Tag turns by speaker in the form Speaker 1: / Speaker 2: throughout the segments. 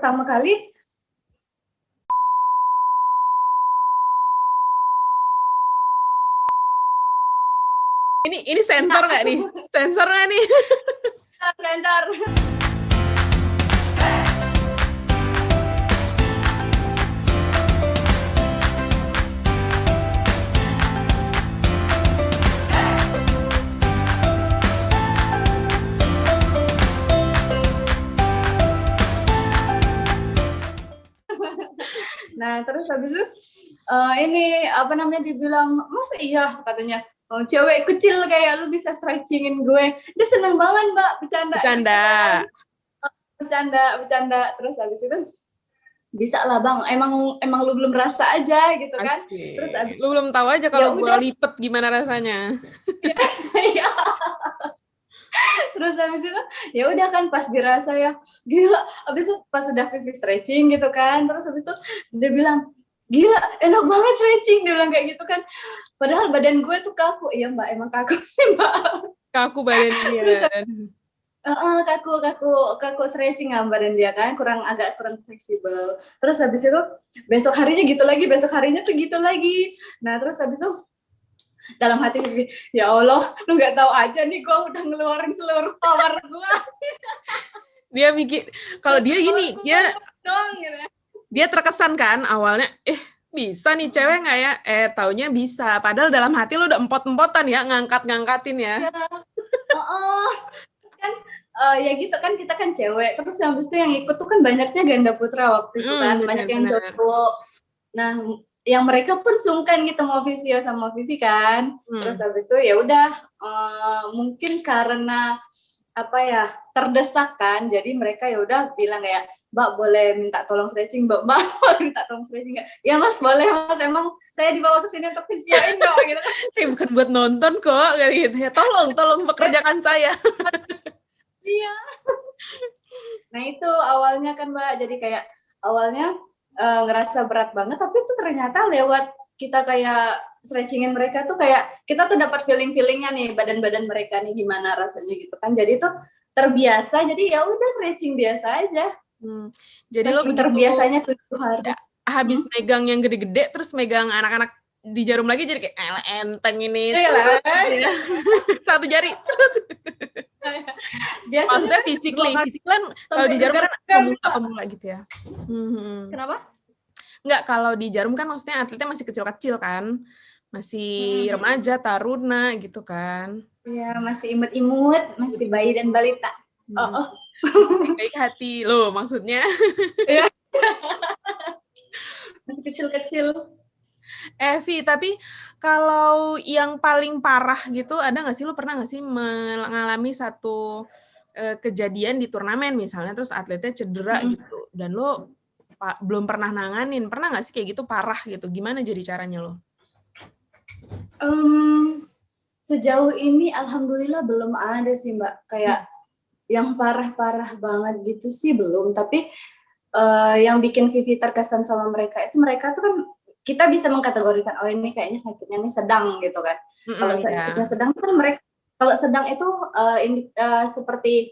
Speaker 1: pertama kali
Speaker 2: Ini sensor nggak nih? Sensor nggak nih?
Speaker 1: sensor. Nah, terus habis itu ini apa namanya dibilang, masa iya katanya, oh, cewek kecil kayak lu bisa stretchingin gue. Dia seneng banget Mbak bercanda.
Speaker 2: Bercanda.
Speaker 1: Bercanda. Terus habis itu bisa lah Bang, emang lu belum rasa aja gitu kan.
Speaker 2: Asik.
Speaker 1: Terus
Speaker 2: Lu belum tahu aja kalau gue lipet gimana rasanya.
Speaker 1: Iya. Terus habis itu ya udah kan pas dirasa ya gila, habis itu pas udah Vivi stretching gitu kan, terus habis itu dia bilang gila enak banget stretching, dia bilang kayak gitu kan, padahal badan gue tuh kaku. Iya Mbak, emang kaku sih Mbak,
Speaker 2: kaku badan dia.
Speaker 1: kaku stretching lah badan dia kan, agak kurang fleksibel. Terus habis itu besok harinya gitu lagi, besok harinya tuh gitu lagi. Nah terus habis itu dalam hati ya Allah, lu nggak tahu aja nih gue udah ngeluarin seluruh power gue.
Speaker 2: Dia mikir kalau dia gini, dia terkesan kan awalnya bisa nih cewek nggak ya, taunya bisa, padahal dalam hati lu udah empot-empotan ya, ngangkatin ya.
Speaker 1: Kan ya gitu kan, kita kan cewek, terus habis itu yang ikut tuh kan banyaknya ganda putra waktu itu kan, banyak yang cowok. Nah yang mereka pun sungkan gitu mau visio sama Vivi kan. Terus habis itu ya udah mungkin karena apa ya terdesak kan, jadi mereka ya udah bilang kayak, Mbak boleh minta tolong stretching, Mbak minta tolong stretching nggak? Ya Mas boleh Mas, emang saya dibawa ke sini untuk visioin kok gitu.
Speaker 2: Saya bukan buat nonton kok kayak gitu ya, tolong pekerjakan saya.
Speaker 1: Iya. Nah itu awalnya kan Mbak, jadi kayak awalnya ngerasa berat banget, tapi itu ternyata lewat kita kayak stretchingin mereka tuh kayak kita tuh dapat feelingnya nih, badan mereka nih gimana rasanya gitu kan, jadi tuh terbiasa, jadi ya udah stretching biasa aja.
Speaker 2: Jadi lo begitu
Speaker 1: terbiasanya 7 hari
Speaker 2: habis megang yang gede-gede terus megang anak-anak di jarum lagi jadi kayak enteng ini satu jari. Biasanya physically kan kalau di jarum kan pemula gitu ya.
Speaker 1: Kenapa?
Speaker 2: Enggak, kalau di jarum kan maksudnya atletnya masih kecil-kecil kan, masih remaja, taruna gitu kan.
Speaker 1: Iya, masih imut-imut, masih bayi dan balita.
Speaker 2: Baik hati lo maksudnya.
Speaker 1: Masih kecil-kecil.
Speaker 2: Vi, tapi kalau yang paling parah gitu, ada nggak sih, lu pernah nggak sih mengalami satu kejadian di turnamen misalnya, terus atletnya cedera gitu, dan lo belum pernah nanganin, pernah nggak sih kayak gitu parah gitu, gimana jadi caranya lo?
Speaker 1: Sejauh ini alhamdulillah belum ada sih Mbak, kayak yang parah-parah banget gitu sih belum, tapi yang bikin Vivi terkesan sama mereka itu, mereka tuh kan kita bisa mengkategorikan, oh ini kayaknya sakitnya ini sedang gitu kan. Kalau sakitnya sedang kan mereka, kalau sedang itu seperti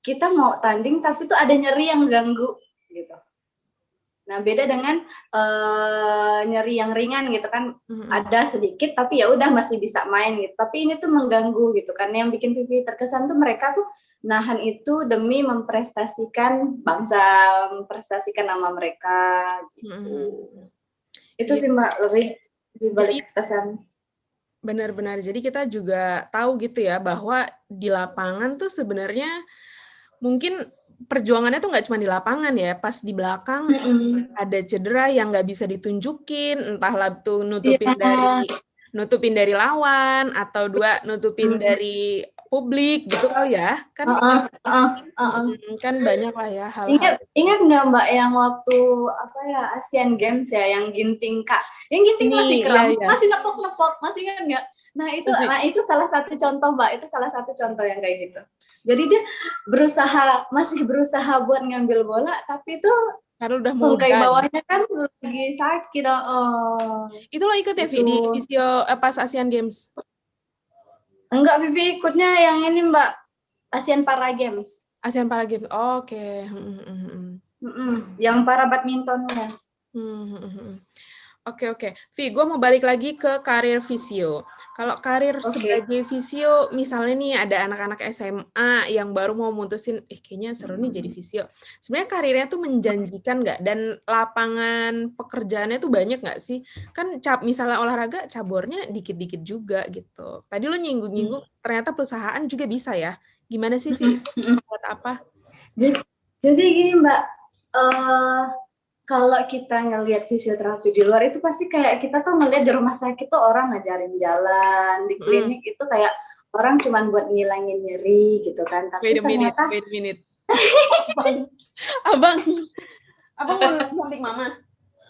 Speaker 1: kita mau tanding tapi tuh ada nyeri yang ganggu gitu. Nah beda dengan nyeri yang ringan gitu kan, ada sedikit tapi ya udah masih bisa main gitu. Tapi ini tuh mengganggu gitu kan. Yang bikin Vivi terkesan tuh mereka tuh nahan itu demi memprestasikan bangsa, memprestasikan nama mereka gitu. Itu sih Mbak, lebih balik kesan.
Speaker 2: Benar-benar. Jadi kita juga tahu gitu ya bahwa di lapangan tuh sebenarnya mungkin perjuangannya tuh nggak cuma di lapangan ya, pas di belakang ada cedera yang nggak bisa ditunjukin, entahlah tuh nutupin dari lawan, atau nutupin dari publik gitu kali ya, kan kan banyak lah ya hal-hal.
Speaker 1: Ingat nggak Mbak yang waktu apa ya Asian Games ya, yang ginting Kak, yang ginting masih kram, masih nepok-nepok, masih ingat nggak? Nah itu salah satu contoh Mbak, itu salah satu contoh yang kayak gitu. Jadi dia masih berusaha buat ngambil bola, tapi itu
Speaker 2: karena udah mau
Speaker 1: bawahnya kan lagi sakit.
Speaker 2: Itu lo ikut ya Vi di visio pas Asian Games?
Speaker 1: Enggak, Vivi ikutnya yang ini Mbak, Asian Para Games.
Speaker 2: Asian Para Games, oke.
Speaker 1: Yang para badmintonnya.
Speaker 2: Oke. Vi, gue mau balik lagi ke karir visio. Kalau karir sebagai visio, misalnya nih ada anak-anak SMA yang baru mau mutusin, kayaknya seru nih jadi visio. Sebenarnya karirnya tuh menjanjikan nggak? Dan lapangan pekerjaannya tuh banyak nggak sih? Kan misalnya olahraga, cabornya dikit-dikit juga gitu. Tadi lo nyinggung-nyinggung, ternyata perusahaan juga bisa ya. Gimana sih, Vi? Buat apa?
Speaker 1: Jadi gini, Mbak. Kalau kita ngelihat fisioterapi di luar itu pasti kayak kita tuh ngelihat di rumah sakit tuh orang ngajarin jalan, di klinik itu kayak orang cuman buat ngilangin nyeri gitu kan. Tapi ternyata
Speaker 2: wait a minute. Abang mau samping mama.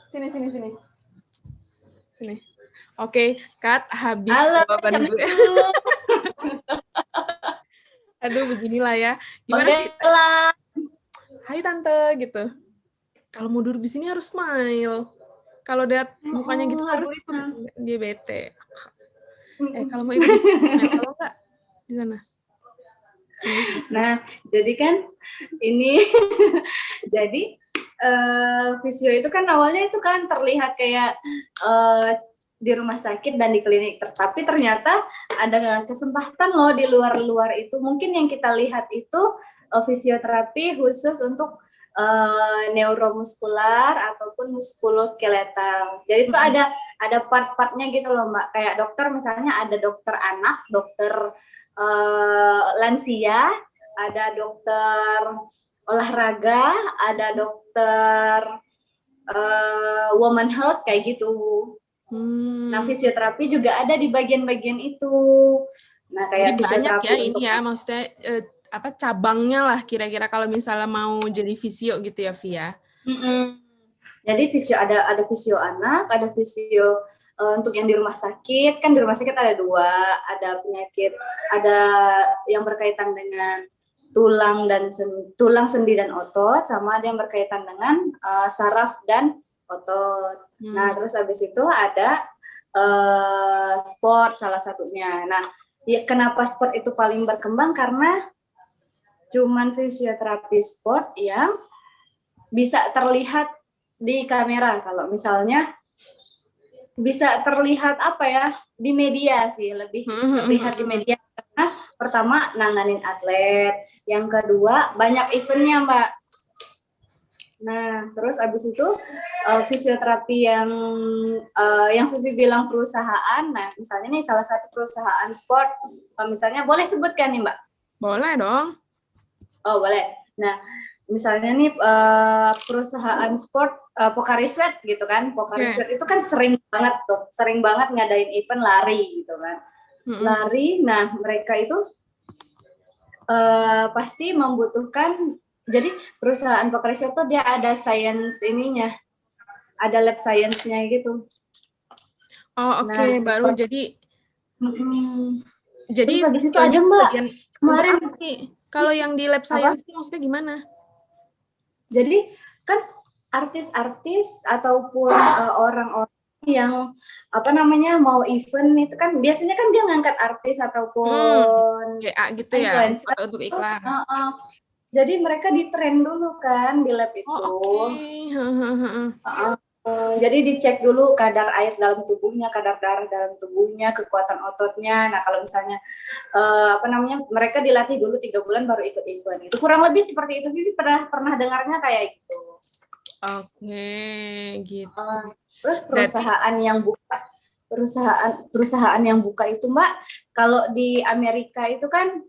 Speaker 2: Sini. Oke, Kat, habis jawaban gue. Aduh, beginilah ya. Gimana kita? Hai Tante, gitu. Kalau mau duduk di sini harus smile. Kalau lihat mukanya gitu nggak boleh ikut, dia bete. Kalau mau ikut kalau nggak di sana.
Speaker 1: Nah, jadi kan ini jadi visio itu kan awalnya itu kan terlihat kayak di rumah sakit dan di klinik, tapi ternyata ada kesempatan loh di luar itu. Mungkin yang kita lihat itu fisioterapi khusus untuk neuromuskular ataupun muskuloskeletal. Jadi itu ada part-partnya gitu loh, Mbak. Kayak dokter misalnya ada dokter anak, dokter lansia, ada dokter olahraga, ada dokter woman health kayak gitu. Nah, fisioterapi juga ada di bagian-bagian itu. Nah, kayak
Speaker 2: jadi
Speaker 1: fisioterapi
Speaker 2: banyak ya ini ya, maksudnya cabangnya lah kira-kira kalau misalnya mau jadi fisio gitu ya, Via.
Speaker 1: Jadi fisio ada fisio anak, ada fisio untuk yang di rumah sakit. Kan di rumah sakit ada 2, ada penyakit, ada yang berkaitan dengan tulang sendi dan otot, sama ada yang berkaitan dengan saraf dan otot. Nah, terus habis itu ada sport salah satunya. Nah, ya kenapa sport itu paling berkembang? Karena cuman fisioterapi sport yang bisa terlihat di kamera. Kalau misalnya bisa terlihat di media sih, lebih terlihat di media. Karena pertama nanganin atlet, yang kedua banyak eventnya, Mbak. Nah, terus abis itu fisioterapi yang Vivi bilang perusahaan. Nah, misalnya nih salah satu perusahaan sport, misalnya boleh sebutkan nih, Mbak?
Speaker 2: Boleh dong.
Speaker 1: Oh, boleh. Nah, misalnya nih perusahaan sport Pocari Sweat gitu kan. Pocari Sweat itu kan sering banget ngadain event lari gitu kan. Lari, nah mereka itu pasti membutuhkan, jadi perusahaan Pocari Sweat tuh dia ada science ininya, ada lab science-nya gitu.
Speaker 2: Oh, oke. Baru jadi
Speaker 1: terus habis itu ada, Mbak, kemarin
Speaker 2: kalau yang di lab science itu maksudnya gimana?
Speaker 1: Jadi kan artis-artis ataupun orang-orang yang mau event itu kan biasanya kan dia ngangkat artis ataupun
Speaker 2: gitu ya untuk iklan.
Speaker 1: Jadi mereka di train dulu kan di lab itu. Jadi dicek dulu kadar air dalam tubuhnya, kadar darah dalam tubuhnya, kekuatan ototnya. Nah, kalau misalnya mereka dilatih dulu 3 bulan baru ikut event. Itu kurang lebih seperti itu. Vivi pernah dengarnya kayak gitu.
Speaker 2: Oke, gitu.
Speaker 1: Terus perusahaan yang buka itu, Mbak, kalau di Amerika itu kan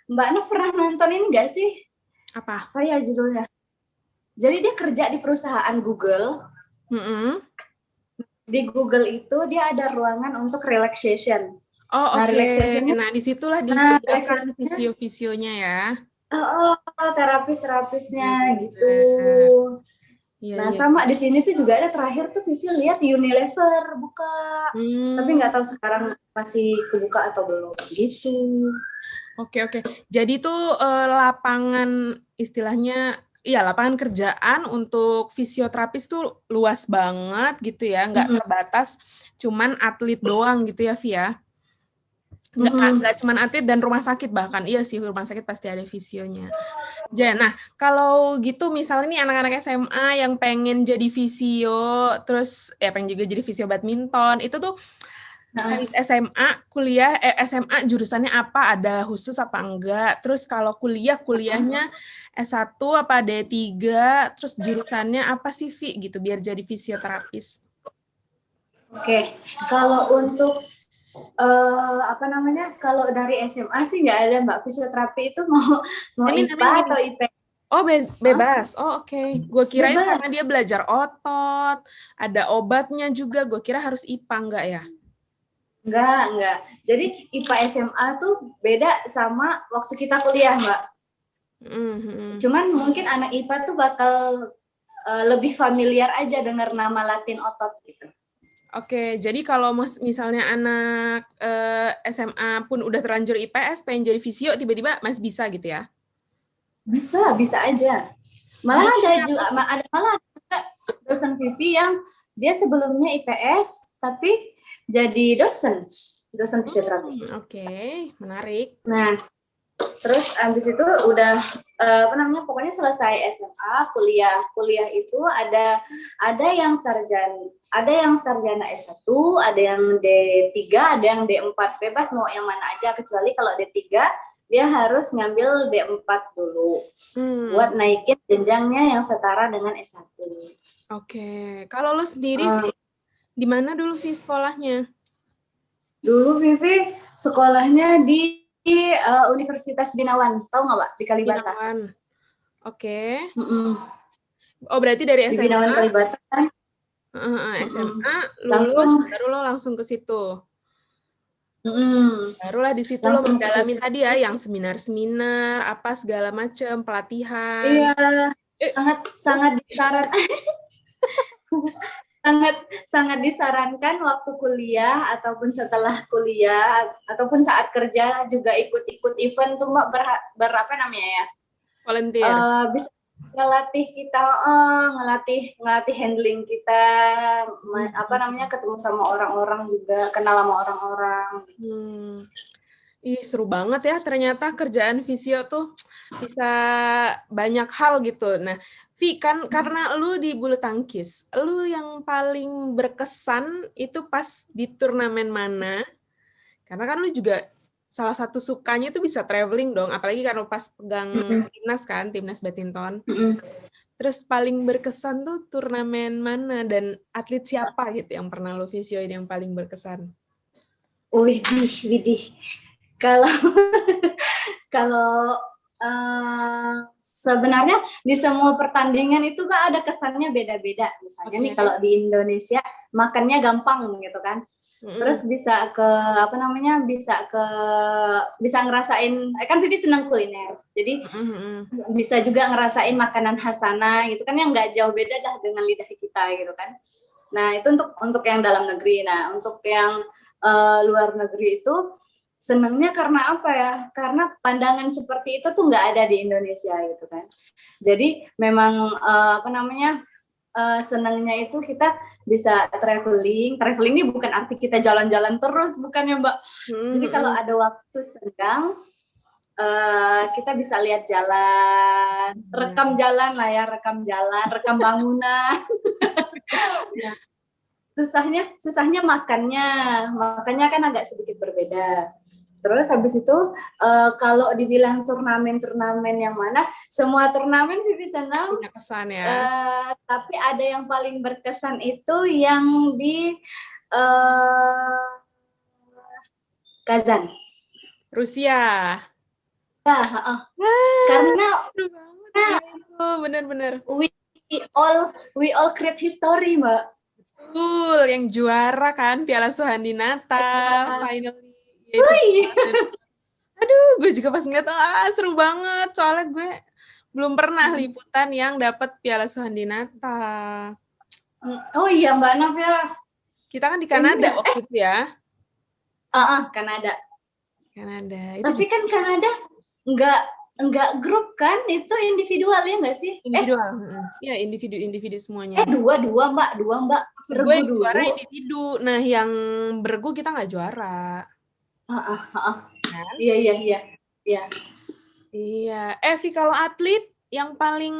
Speaker 1: Mbak Nov pernah nonton ini nggak sih?
Speaker 2: Apa
Speaker 1: ya judulnya? Jadi dia kerja di perusahaan Google. Di Google itu dia ada ruangan untuk relaxation.
Speaker 2: Oh, oke. Nah, disitulah disediakan visio-visionya ya.
Speaker 1: Terapis-terapisnya gitu. Sama di sini tuh juga ada terakhir tuh Vivi lihat Unilever buka. Tapi nggak tahu sekarang masih kebuka atau belum gitu.
Speaker 2: Oke. Jadi tuh lapangan istilahnya, lapangan kerjaan untuk fisioterapis tuh luas banget gitu ya, nggak terbatas cuman atlet doang gitu ya, Via? Nggak cuma atlet dan rumah sakit bahkan. Iya sih, rumah sakit pasti ada visionya. Nah, kalau gitu misalnya nih anak-anak SMA yang pengen jadi visio, terus ya pengen juga jadi visio badminton, itu tuh habis SMA, SMA jurusannya apa? Ada khusus apa enggak? Terus kalau kuliahnya S1 apa D3? Terus jurusannya apa sih, Vi? Gitu, biar jadi fisioterapis.
Speaker 1: Oke, kalau untuk kalau dari SMA sih nggak ada Mbak, fisioterapi itu mau IPA atau IPS.
Speaker 2: Oh, bebas. Oh, oke. Gue kirain karena dia belajar otot, ada obatnya juga. Gue kira harus IPA, enggak ya?
Speaker 1: Enggak. Jadi IPA SMA tuh beda sama waktu kita kuliah, Mbak. Cuman mungkin anak IPA tuh bakal lebih familiar aja dengar nama Latin otot gitu.
Speaker 2: Oke, jadi kalau misalnya anak SMA pun udah terlanjur IPS, pengen jadi fisio, tiba-tiba masih bisa gitu ya?
Speaker 1: Bisa aja. Malah ada dosen Vivi yang dia sebelumnya IPS, tapi jadi dosen fisioterapi.
Speaker 2: Oke, menarik.
Speaker 1: Nah, terus abis itu udah pokoknya selesai SMA, kuliah itu ada yang sarjana S1, ada yang D3, ada yang D4, bebas mau yang mana aja, kecuali kalau D3 dia harus ngambil D4 dulu buat naikin jenjangnya yang setara dengan S1.
Speaker 2: Oke, kalau lo sendiri di mana dulu sih sekolahnya?
Speaker 1: Dulu Vivi sekolahnya di Universitas Binawan, tahu nggak Pak? Di Kalibata.
Speaker 2: Binawan. Oke. Oh, berarti dari SMA.
Speaker 1: Di Binawan Kalibata.
Speaker 2: SMA lulus, baru lo langsung ke situ. Barulah di situ lo mendalami tadi ya, yang seminar-seminar, apa segala macam, pelatihan.
Speaker 1: Iya, sangat disarankan. sangat disarankan waktu kuliah ataupun setelah kuliah ataupun saat kerja juga ikut event tuh Mbak, berapa namanya ya?
Speaker 2: Volunteer.
Speaker 1: Bisa ngelatih kita, ngelatih handling kita, ketemu sama orang-orang juga, kenal sama orang-orang.
Speaker 2: Ih, seru banget ya ternyata kerjaan fisio tuh bisa banyak hal gitu. Nah, Vi, kan karena lu di bulu tangkis, lu yang paling berkesan itu pas di turnamen mana? Karena kan lu juga salah satu sukanya itu bisa traveling dong, apalagi kalau pas pegang timnas badminton. Terus paling berkesan tuh turnamen mana dan atlet siapa gitu yang pernah lu visioin yang paling berkesan?
Speaker 1: Widih. Kalau sebenarnya di semua pertandingan itu kan ada kesannya beda-beda. Misalnya nih kalau di Indonesia makannya gampang gitu kan. Terus bisa ngerasain, kan Vivi senang kuliner. Jadi bisa juga ngerasain makanan khas sana gitu kan, yang nggak jauh beda dah dengan lidah kita gitu kan. Nah, itu untuk yang dalam negeri. Nah, untuk yang luar negeri itu senangnya karena apa ya? Karena pandangan seperti itu tuh nggak ada di Indonesia gitu kan. Jadi memang senangnya itu kita bisa traveling. Traveling ini bukan arti kita jalan-jalan terus, bukan ya Mbak. Jadi kalau ada waktu senggang, kita bisa lihat jalan, rekam jalan, rekam bangunan. Susahnya makannya kan agak sedikit berbeda. Terus habis itu kalau dibilang turnamen yang mana, semua turnamen Vivi senang.
Speaker 2: Berkesan ya.
Speaker 1: Tapi ada yang paling berkesan itu yang di Kazan,
Speaker 2: Rusia.
Speaker 1: Karena
Speaker 2: benar-benar.
Speaker 1: We all create history, Mbak.
Speaker 2: Betul, yang juara kan Piala Suhandinata, finally. Aduh, gue juga pas ngeliat, seru banget. Soalnya gue belum pernah liputan yang dapat Piala Suhandinata.
Speaker 1: Oh iya, Mbak Naf ya.
Speaker 2: Kita kan di Kanada waktu itu ya.
Speaker 1: Kanada.
Speaker 2: Itu
Speaker 1: tapi kan Kanada enggak grup kan, itu individual ya nggak sih?
Speaker 2: Individual. Iya, individu semuanya.
Speaker 1: Dua Mbak.
Speaker 2: Maksud gue yang juara individu. Nah, yang bergu kita nggak juara.
Speaker 1: Iya, iya, iya. Iya.
Speaker 2: Iya. Vi, kalau atlet yang paling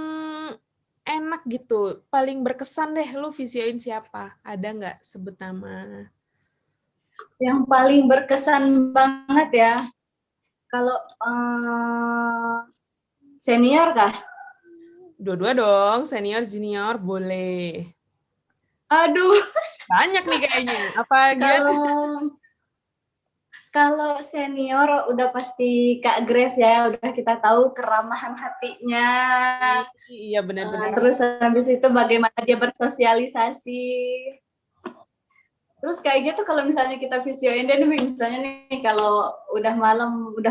Speaker 2: enak gitu, paling berkesan deh, lu visioin siapa? Ada nggak sebut nama?
Speaker 1: Yang paling berkesan banget ya, kalau senior kah?
Speaker 2: Dua-dua dong, senior, junior, boleh.
Speaker 1: Aduh,
Speaker 2: Banyak nih kayaknya. Apa gimana?
Speaker 1: Kalau senior udah pasti Kak Grace ya, udah kita tahu keramahan hatinya.
Speaker 2: Iya, benar-benar.
Speaker 1: Terus habis itu bagaimana dia bersosialisasi. Terus kayak gitu kalau misalnya kita visioin dia nih, misalnya nih kalau udah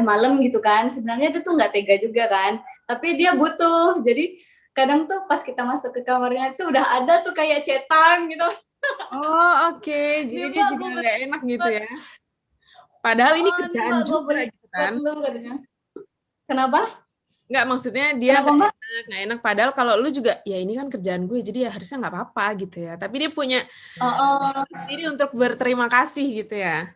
Speaker 1: malam gitu kan, sebenarnya dia tuh nggak tega juga kan, tapi dia butuh. Jadi kadang tuh pas kita masuk ke kamarnya tuh udah ada tuh kayak cetan gitu.
Speaker 2: Oh, oke. Jadi
Speaker 1: Nih
Speaker 2: dia
Speaker 1: Mbak,
Speaker 2: juga
Speaker 1: gue
Speaker 2: nggak enak gitu
Speaker 1: buat,
Speaker 2: ya. Padahal ini
Speaker 1: nih
Speaker 2: kerjaan
Speaker 1: Mbak, gue
Speaker 2: juga
Speaker 1: beli
Speaker 2: gitu
Speaker 1: buat
Speaker 2: kan.
Speaker 1: lu katanya. Kenapa?
Speaker 2: Nggak, maksudnya dia
Speaker 1: Kenapa Mbak?
Speaker 2: nggak enak. Padahal kalau lu juga, ya ini kan kerjaan gue, jadi ya harusnya nggak apa-apa gitu ya. Tapi dia punya sendiri untuk berterima kasih gitu ya.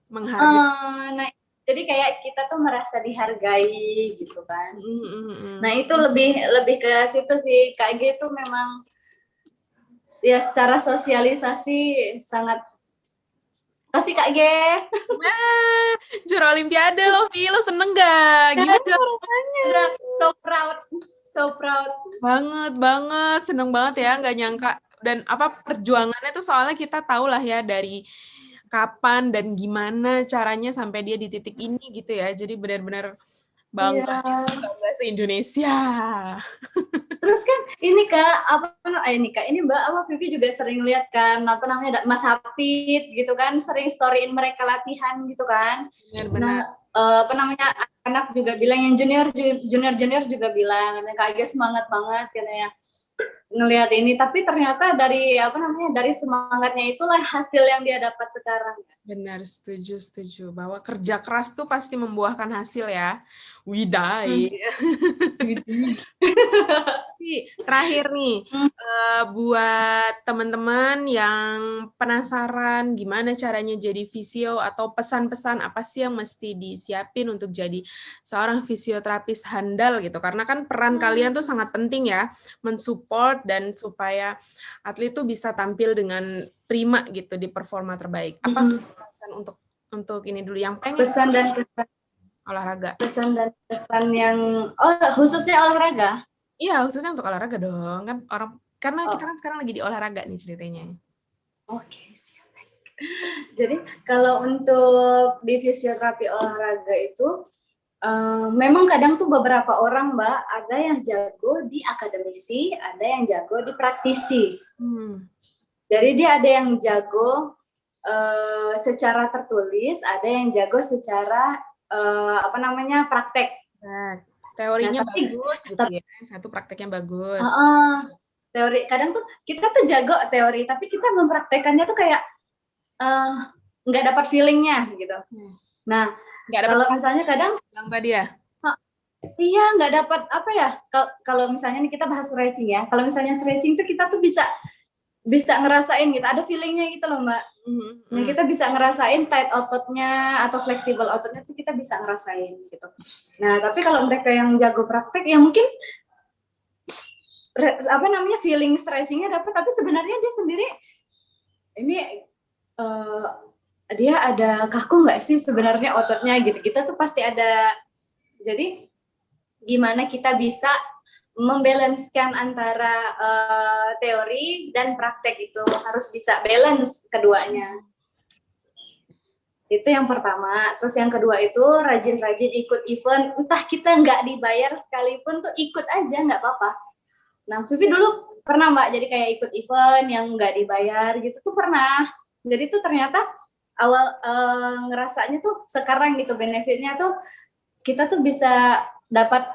Speaker 2: Menghargai.
Speaker 1: Nah, jadi kayak kita tuh merasa dihargai gitu kan. Nah,
Speaker 2: Mm-mm.
Speaker 1: itu lebih lebih ke situ sih. Kak G itu memang ya secara sosialisasi sangat pasti Kak G.
Speaker 2: Nah, juara olimpiade lo, Vi, lo seneng gak? Gimana rasanya?
Speaker 1: So proud, so proud.
Speaker 2: Banget, seneng banget ya, nggak nyangka. Dan apa perjuangannya tuh soalnya kita tahu lah ya dari kapan dan gimana caranya sampai dia di titik ini gitu ya. Jadi benar-benar bangga se-Indonesia.
Speaker 1: Terus kan ini Kak, ini Mbak apa Vivi juga sering lihat kan apa namanya Mas Hafid gitu kan, sering storyin mereka latihan gitu kan.
Speaker 2: Benar-benar.
Speaker 1: Nah, apa namanya anak juga bilang yang junior juga bilang katanya Kak Ges semangat banget katanya ngelihat ini, tapi ternyata dari apa namanya dari semangatnya itulah hasil yang dia dapat sekarang.
Speaker 2: Benar, setuju. Bahwa kerja keras tuh pasti membuahkan hasil ya. Widai. Tapi terakhir nih, buat teman-teman yang penasaran gimana caranya jadi visio atau pesan-pesan apa sih yang mesti disiapin untuk jadi seorang fisioterapis handal gitu. Karena kan peran kalian tuh sangat penting ya, mensupport dan supaya atlet tuh bisa tampil dengan prima gitu di performa terbaik. Apa pesan untuk ini dulu yang pengen
Speaker 1: pesan dan kesan
Speaker 2: olahraga?
Speaker 1: pesan dan kesan yang khususnya olahraga.
Speaker 2: Iya, khususnya untuk olahraga dong. Kan karena kita kan sekarang lagi di olahraga nih ceritanya.
Speaker 1: Oke, siap. Jadi kalau untuk di fisioterapi olahraga itu memang kadang tuh beberapa orang Mbak, ada yang jago di akademisi, ada yang jago di praktisi. Jadi dia ada yang jago secara tertulis, ada yang jago secara praktek.
Speaker 2: Teorinya bagus gitu ya, satu prakteknya bagus.
Speaker 1: Teori kadang tuh kita tuh jago teori, tapi kita mempraktekannya tuh kayak nggak dapat feelingnya gitu. Nah, kalau misalnya kadang
Speaker 2: bilang tadi ya.
Speaker 1: Iya, nggak dapat apa ya? Kalau misalnya nih kita bahas stretching ya. Kalau misalnya stretching tuh kita tuh bisa ngerasain gitu, ada feelingnya gitu loh Mbak. Nah, kita bisa ngerasain tight ototnya atau fleksibel ototnya tuh kita bisa ngerasain gitu. Nah, tapi kalau mereka yang jago praktek ya mungkin feeling stretchingnya dapat, tapi sebenarnya dia sendiri ini dia ada kaku nggak sih sebenarnya ototnya gitu. Kita tuh pasti ada. Jadi gimana kita bisa membalanskan antara teori dan praktek, itu harus bisa balance keduanya. Itu yang pertama. Terus yang kedua itu rajin-rajin ikut event, entah kita nggak dibayar sekalipun tuh ikut aja, nggak apa-apa. Nah, Vivi dulu pernah Mbak jadi kayak ikut event yang nggak dibayar gitu tuh pernah. Jadi tuh ternyata awal ngerasanya tuh sekarang gitu benefitnya tuh kita tuh bisa dapat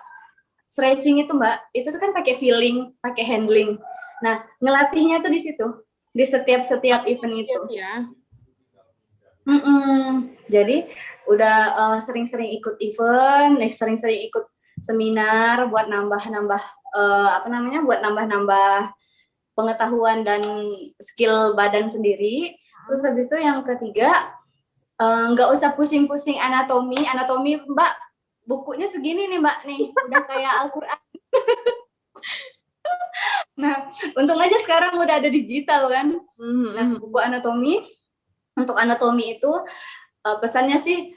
Speaker 1: stretching itu Mbak, itu tuh kan pakai feeling, pakai handling. Nah, ngelatihnya tuh di situ, di setiap event itu.
Speaker 2: Ya.
Speaker 1: Jadi udah sering-sering ikut event, sering-sering ikut seminar buat nambah-nambah buat nambah-nambah pengetahuan dan skill badan sendiri. Terus habis itu yang ketiga nggak usah pusing-pusing anatomi Mbak, bukunya segini nih Mbak nih, udah kayak Al-Quran. Nah, untung aja sekarang udah ada digital kan. Nah, buku anatomi, untuk anatomi itu pesannya sih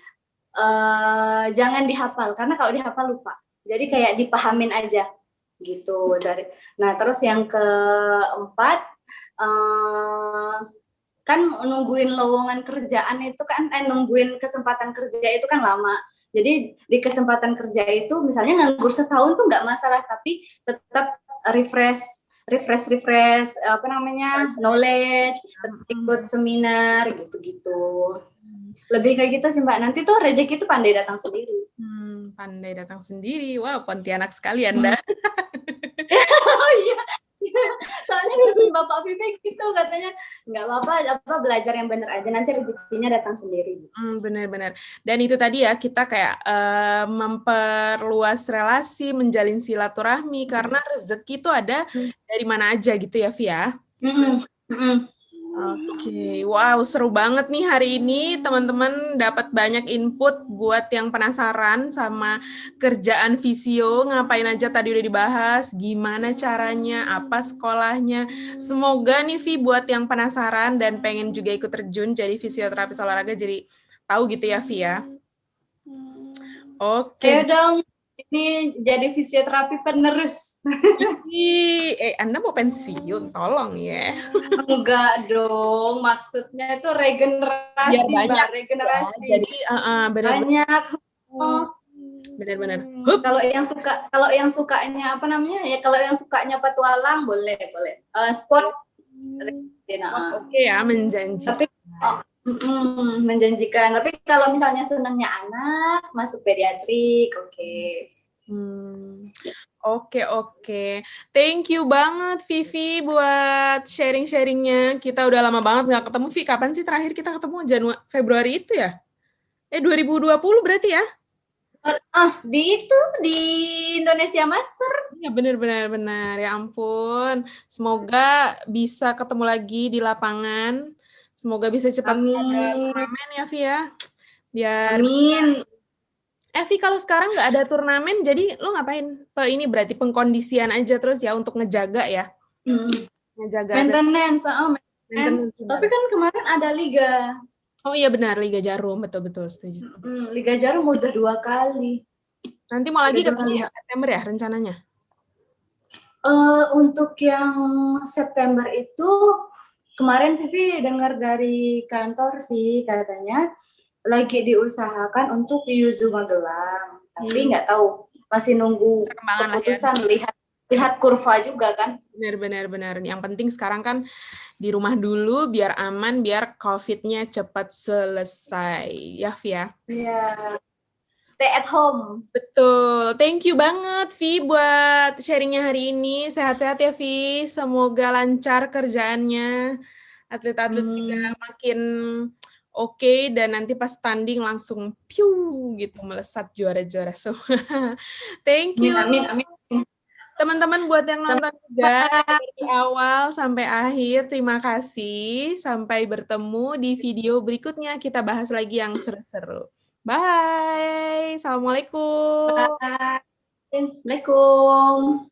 Speaker 1: jangan dihafal, karena kalau dihafal lupa. Jadi kayak dipahamin aja gitu. Nah, terus yang keempat, kan nungguin lowongan kerjaan itu kan, nungguin kesempatan kerja itu kan lama. Jadi di kesempatan kerja itu misalnya nganggur setahun tuh nggak masalah, tapi tetap refresh apa namanya, knowledge, ikut seminar gitu-gitu. Lebih kayak gitu sih Mbak. Nanti tuh rezeki itu pandai datang sendiri.
Speaker 2: Pandai datang sendiri. Wow, Pontianak sekali Anda.
Speaker 1: Oh iya. Soalnya pesan Bapak Vivi gitu, katanya nggak apa-apa, belajar yang benar aja, nanti rezekinya datang sendiri.
Speaker 2: Benar-benar. Dan itu tadi ya, kita kayak memperluas relasi, menjalin silaturahmi, karena rezeki itu ada dari mana aja gitu ya, Via? Oke, wow, seru banget nih hari ini, teman-teman dapat banyak input buat yang penasaran sama kerjaan Visio, ngapain aja tadi udah dibahas, gimana caranya, apa sekolahnya. Semoga nih Vi buat yang penasaran dan pengen juga ikut terjun jadi fisioterapis olahraga, jadi tahu gitu ya Vi ya. Oke.
Speaker 1: Ayo dong, ini jadi fisioterapi penerus.
Speaker 2: Anda mau pensiun, tolong ya.
Speaker 1: Enggak dong, maksudnya itu regenerasi,
Speaker 2: banyak,
Speaker 1: Mbak, regenerasi.
Speaker 2: Ya. Jadi
Speaker 1: banyak.
Speaker 2: Benar-benar.
Speaker 1: Kalau yang sukanya apa namanya ya, kalau yang sukanya petualang boleh. Sport
Speaker 2: oke ya, menjanjikan.
Speaker 1: Tapi menjanjikan. Tapi kalau misalnya senangnya anak, masuk pediatrik, oke.
Speaker 2: Oke. Thank you banget Vivi buat sharing-sharingnya. Kita udah lama banget nggak ketemu. Vi, kapan sih terakhir kita ketemu? Februari itu ya? 2020 berarti ya?
Speaker 1: Di Indonesia Master.
Speaker 2: Ya benar. Ya ampun. Semoga bisa ketemu lagi di lapangan. Semoga bisa cepat ada turnamen ya, Vi ya.
Speaker 1: Amin.
Speaker 2: Vi, kalau sekarang nggak ada turnamen, jadi lo ngapain? Ini berarti pengkondisian aja terus ya untuk ngejaga ya? Ngejaga.
Speaker 1: Maintenance. Tapi kan kemarin ada liga.
Speaker 2: Oh iya benar, Liga Jarum, betul setuju.
Speaker 1: Liga Jarum udah 2 kali.
Speaker 2: Nanti mau lagi katanya September ya rencananya?
Speaker 1: Untuk yang September itu kemarin Vivi dengar dari kantor sih, katanya lagi diusahakan untuk Yuzu Magelang, tapi nggak tahu, masih nunggu keputusan, ya. lihat kurva juga kan.
Speaker 2: Benar. Yang penting sekarang kan di rumah dulu biar aman, biar COVID-nya cepat selesai, ya Via?
Speaker 1: Iya. Stay at home.
Speaker 2: Betul. Thank you banget Vi buat sharingnya hari ini. Sehat-sehat ya Vi. Semoga lancar kerjaannya. Atlet-atlet juga makin oke, dan nanti pas tanding langsung piu gitu melesat juara-juara semua. Thank you.
Speaker 1: Amin.
Speaker 2: Teman-teman buat yang nonton juga dari awal sampai akhir, terima kasih. Sampai bertemu di video berikutnya, kita bahas lagi yang seru-seru. Bye. Assalamualaikum.
Speaker 1: Bye. Assalamualaikum.